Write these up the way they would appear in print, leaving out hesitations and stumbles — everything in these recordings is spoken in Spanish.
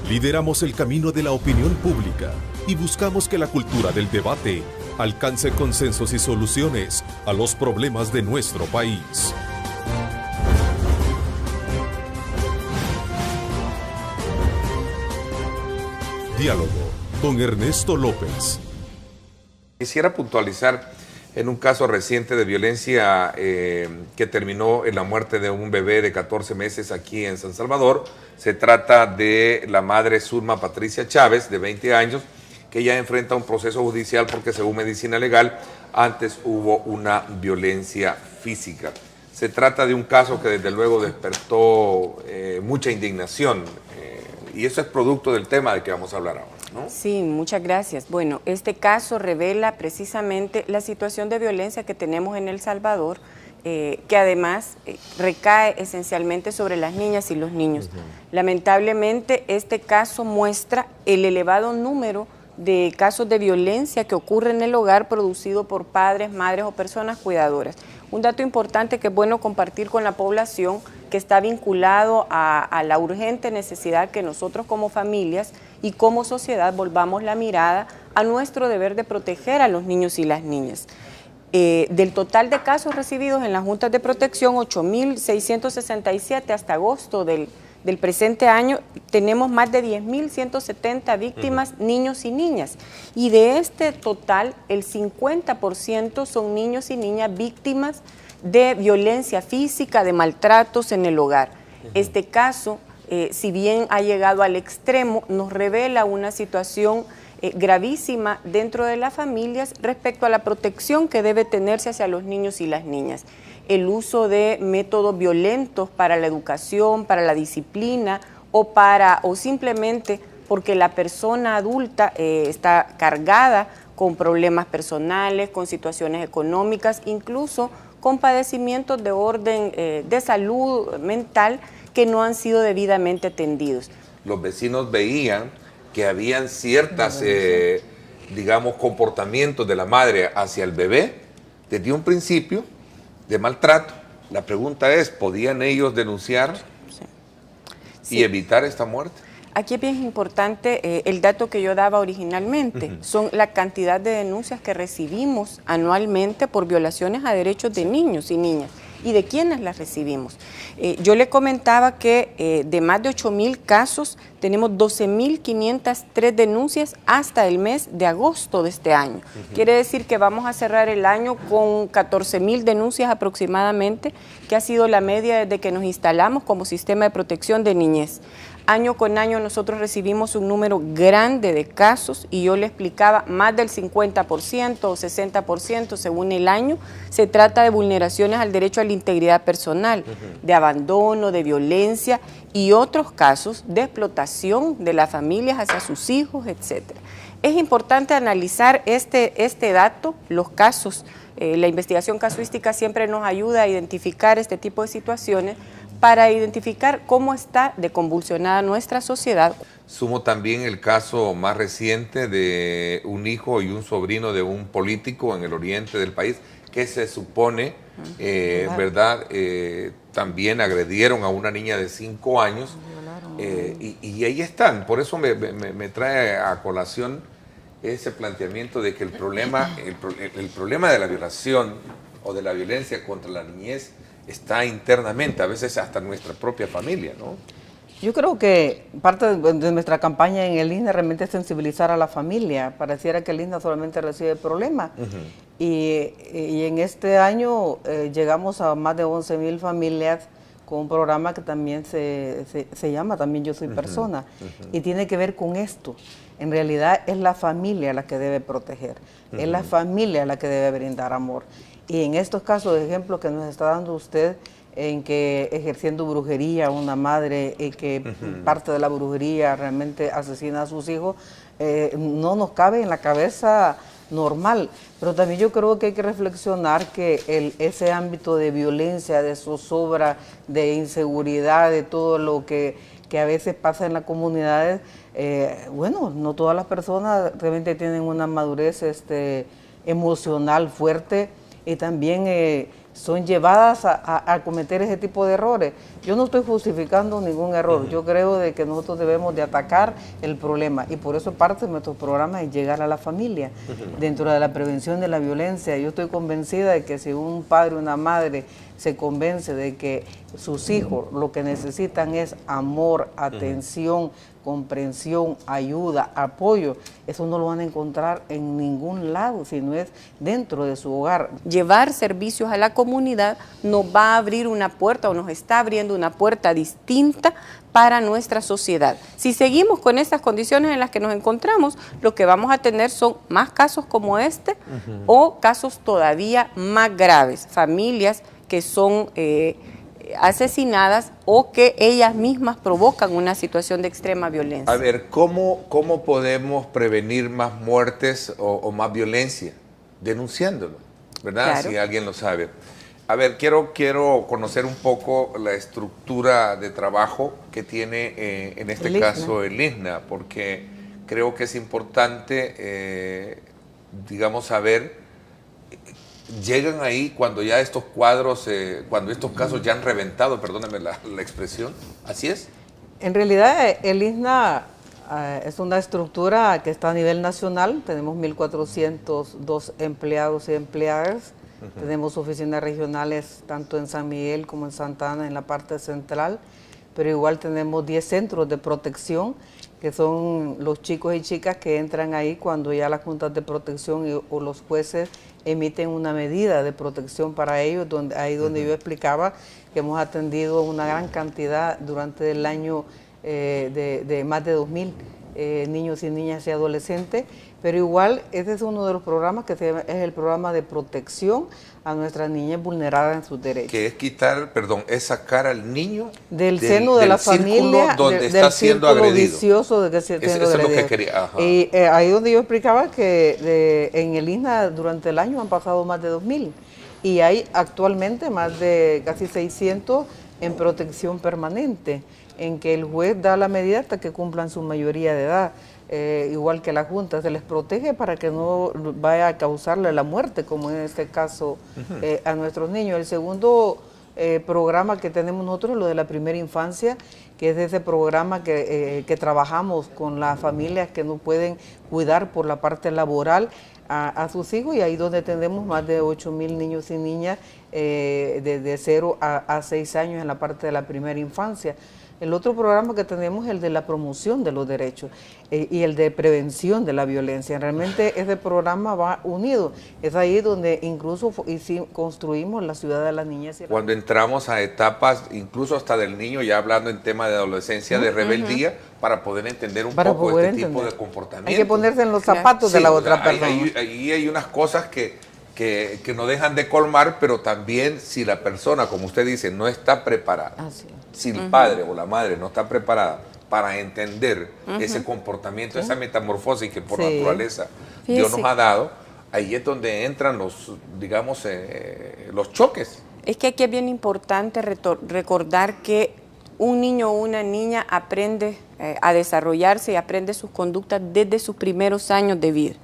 Lideramos el camino de la opinión pública y buscamos que la cultura del debate alcance consensos y soluciones a los problemas de nuestro país. Diálogo con Ernesto López. Quisiera puntualizar en un caso reciente de violencia que terminó en la muerte de un bebé de 14 meses aquí en San Salvador. Se trata de la madre Zulma Patricia Chávez, de 20 años, que ya enfrenta un proceso judicial porque según medicina legal antes hubo una violencia física. Se trata de un caso que desde luego despertó mucha indignación y eso es producto del tema de que vamos a hablar ahora, ¿no? Sí, muchas gracias. Bueno, este caso revela precisamente la situación de violencia que tenemos en El Salvador, que además recae esencialmente sobre las niñas y los niños. Lamentablemente, este caso muestra el elevado número de casos de violencia que ocurre en el hogar producido por padres, madres o personas cuidadoras. Un dato importante que es bueno compartir con la población, que está vinculado a la urgente necesidad que nosotros como familias y como sociedad volvamos la mirada a nuestro deber de proteger a los niños y las niñas. Del total de casos recibidos en las juntas de protección, 8.667 hasta agosto del presente año, tenemos más de 10.170 víctimas, niños y niñas. Y de este total, el 50% son niños y niñas víctimas de violencia física, de maltratos en el hogar. Este caso, si bien ha llegado al extremo, nos revela una situación gravísima dentro de las familias respecto a la protección que debe tenerse hacia los niños y las niñas. El uso de métodos violentos para la educación, para la disciplina o simplemente porque la persona adulta está cargada con problemas personales, con situaciones económicas, incluso con padecimientos de orden de salud mental que no han sido debidamente atendidos. Los vecinos veían que habían ciertas, digamos, comportamientos de la madre hacia el bebé desde un principio de maltrato. La pregunta es, ¿podían ellos denunciar y evitar esta muerte? Aquí es bien importante el dato que yo daba originalmente, son la cantidad de denuncias que recibimos anualmente por violaciones a derechos de niños y niñas. ¿Y de quiénes las recibimos? Yo le comentaba que de más de 8.000 casos, tenemos 12.503 denuncias hasta el mes de agosto de este año. Quiere decir que vamos a cerrar el año con 14.000 denuncias aproximadamente, que ha sido la media desde que nos instalamos como sistema de protección de niñez. Año con año nosotros recibimos un número grande de casos y yo le explicaba, más del 50% o 60% según el año, se trata de vulneraciones al derecho a la integridad personal, de abandono, de violencia y otros casos de explotación de las familias hacia sus hijos, etc. Es importante analizar este dato, los casos, la investigación casuística siempre nos ayuda a identificar este tipo de situaciones, para identificar cómo está de convulsionada nuestra sociedad. Sumo también el caso más reciente de un hijo y un sobrino de un político en el oriente del país que se supone, ¿verdad? También agredieron a una niña de 5 años y ahí están. Por eso me trae a colación ese planteamiento de que el problema de la violación o de la violencia contra la niñez está internamente, a veces hasta nuestra propia familia, ¿no? Yo creo que parte de nuestra campaña en el INDA realmente es sensibilizar a la familia. Pareciera que el INDA solamente recibe problemas. Y en este año llegamos a más de 11.000 familias con un programa que también se llama También Yo Soy Persona. Y tiene que ver con esto. En realidad es la familia la que debe proteger. Es la familia la que debe brindar amor. Y en estos casos de ejemplo que nos está dando usted, en que ejerciendo brujería una madre que parte de la brujería realmente asesina a sus hijos, no nos cabe en la cabeza normal. Pero también yo creo que hay que reflexionar que ese ámbito de violencia, de zozobra, de inseguridad, de todo lo que a veces pasa en las comunidades, bueno, no todas las personas realmente tienen una madurez emocional fuerte, y también son llevadas a cometer ese tipo de errores. Yo no estoy justificando ningún error, yo creo de que nosotros debemos de atacar el problema y por eso parte de nuestro programa es llegar a la familia dentro de la prevención de la violencia. Yo estoy convencida de que si un padre o una madre se convence de que sus hijos lo que necesitan es amor, atención, comprensión, ayuda, apoyo, eso no lo van a encontrar en ningún lado, sino es dentro de su hogar. Llevar servicios a la comunidad nos va a abrir una puerta o nos está abriendo una puerta distinta para nuestra sociedad. Si seguimos con estas condiciones en las que nos encontramos, lo que vamos a tener son más casos como este o casos todavía más graves, familias que son asesinadas o que ellas mismas provocan una situación de extrema violencia. A ver, ¿cómo podemos prevenir más muertes o más violencia? Denunciándolo, ¿verdad? Claro. Si alguien lo sabe. A ver, quiero conocer un poco la estructura de trabajo que tiene en este caso el ISNA, porque creo que es importante, digamos, saber, llegan ahí cuando ya estos cuadros, cuando estos casos ya han reventado, perdóname la expresión, ¿así es? En realidad el ISNA es una estructura que está a nivel nacional, tenemos 1.402 empleados y empleadas. Tenemos oficinas regionales tanto en San Miguel como en Santa Ana en la parte central, pero igual tenemos 10 centros de protección, que son los chicos y chicas que entran ahí cuando ya las juntas de protección o los jueces emiten una medida de protección para ellos, ahí donde yo explicaba que hemos atendido una gran cantidad durante el año de más de 2.000 niños y niñas y adolescentes, pero igual este es uno de los programas que es el programa de protección a nuestras niñas vulneradas en sus derechos. Que es quitar, perdón, es sacar al niño del seno de la familia, donde está siendo agredido. Vicioso de que siendo eso agredido. Es lo que quería. Ajá. Y ahí donde yo explicaba que en el ISNA durante el año han pasado más de 2.000 y hay actualmente más de casi 600 en protección permanente, en que el juez da la medida hasta que cumplan su mayoría de edad. Igual que la Junta, se les protege para que no vaya a causarle la muerte, como en este caso a nuestros niños. El segundo programa que tenemos nosotros, lo de la primera infancia, que es ese programa que trabajamos con las familias que no pueden cuidar por la parte laboral a sus hijos, y ahí donde tenemos más de 8.000 niños y niñas de 0 a 6 años en la parte de la primera infancia. El otro programa que tenemos es el de la promoción de los derechos y el de prevención de la violencia. Realmente ese programa va unido. Es ahí donde incluso construimos la ciudad de las niñas. Cuando entramos a etapas, incluso hasta del niño, ya hablando en tema de adolescencia, de rebeldía, para poder entender un poco este tipo de comportamiento. Hay que ponerse en los zapatos de la otra persona. Ahí hay unas cosas que no dejan de colmar, pero también si la persona, como usted dice, no está preparada, si el padre o la madre no está preparada para entender ese comportamiento, esa metamorfosis que por naturaleza Dios nos ha dado, ahí es donde entran los, digamos, los choques. Es que aquí es bien importante recordar que un niño o una niña aprende a desarrollarse y aprende sus conductas desde sus primeros años de vida.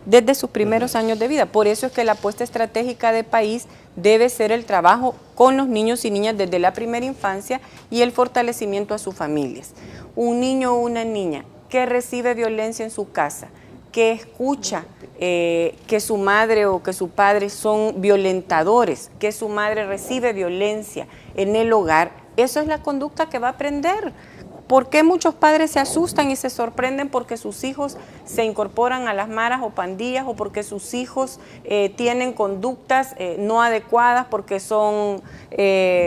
Desde sus primeros años de vida. Por eso es que la apuesta estratégica de país debe ser el trabajo con los niños y niñas desde la primera infancia y el fortalecimiento a sus familias. Un niño o una niña que recibe violencia en su casa, que escucha que su madre o que su padre son violentadores, que su madre recibe violencia en el hogar, eso es la conducta que va a aprender. ¿Por qué muchos padres se asustan y se sorprenden porque sus hijos se incorporan a las maras o pandillas o porque sus hijos tienen conductas no adecuadas porque son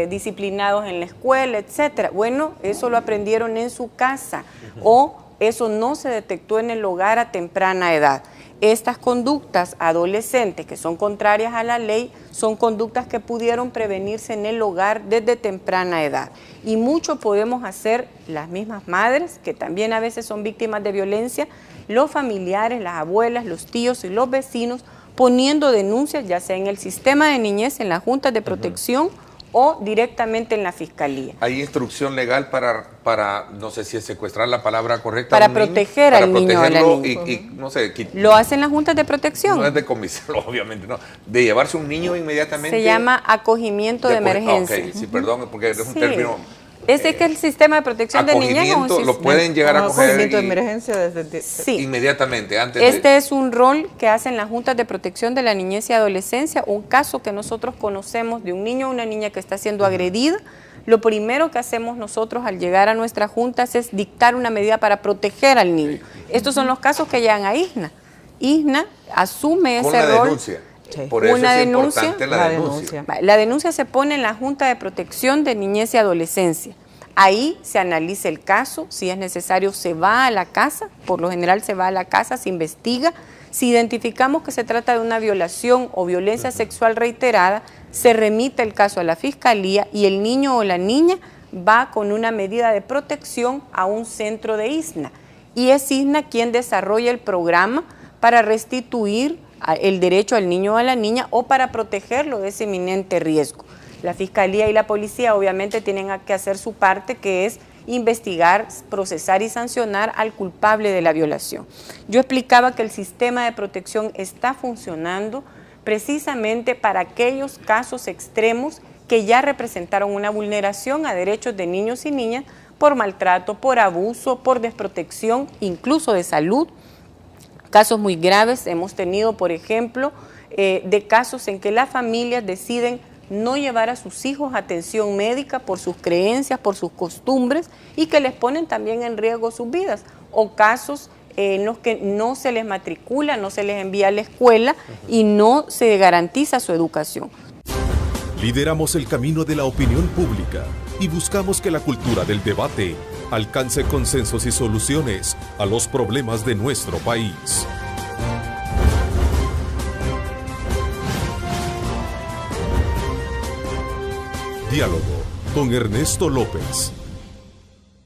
disciplinados en la escuela, etcétera? Bueno, eso lo aprendieron en su casa o eso no se detectó en el hogar a temprana edad. Estas conductas adolescentes que son contrarias a la ley son conductas que pudieron prevenirse en el hogar desde temprana edad. Y mucho podemos hacer las mismas madres, que también a veces son víctimas de violencia, los familiares, las abuelas, los tíos y los vecinos, poniendo denuncias ya sea en el sistema de niñez, en las juntas de protección o directamente en la fiscalía. ¿Hay instrucción legal para no sé si es secuestrar la palabra correcta? Para proteger al niño o a la niña. Y no sé, lo hacen las juntas de protección. No es de comisarlo, obviamente, no. De llevarse un niño inmediatamente. Se llama acogimiento de emergencia. Ok, sí, perdón, porque es un término. Es que el sistema de protección de niñez es un sistema. Lo pueden llegar a coger acogimiento de emergencia desde inmediatamente antes. Este es un rol que hacen las juntas de protección de la niñez y adolescencia. Un caso que nosotros conocemos de un niño o una niña que está siendo agredida. Lo primero que hacemos nosotros al llegar a nuestras juntas es dictar una medida para proteger al niño. Estos son los casos que llegan a ISNA. ISNA asume ese rol. Denuncia. Sí. Por eso es importante la denuncia. La denuncia se pone en la Junta de Protección de Niñez y Adolescencia. Ahí se analiza el caso, si es necesario se va a la casa, por lo general se va a la casa, se investiga. Si identificamos que se trata de una violación o violencia sexual reiterada, se remite el caso a la fiscalía y el niño o la niña va con una medida de protección a un centro de ISNA. Y es ISNA quien desarrolla el programa para restituir el derecho al niño o a la niña o para protegerlo de ese inminente riesgo. La Fiscalía y la Policía obviamente tienen que hacer su parte, que es investigar, procesar y sancionar al culpable de la violación. Yo explicaba que el sistema de protección está funcionando precisamente para aquellos casos extremos que ya representaron una vulneración a derechos de niños y niñas por maltrato, por abuso, por desprotección, incluso de salud. Casos muy graves hemos tenido, por ejemplo, de casos en que las familias deciden no llevar a sus hijos a atención médica por sus creencias, por sus costumbres y que les ponen también en riesgo sus vidas. O casos en los que no se les matricula, no se les envía a la escuela y no se garantiza su educación. Lideramos el camino de la opinión pública y buscamos que la cultura del debate alcance consensos y soluciones a los problemas de nuestro país. Diálogo con Ernesto López.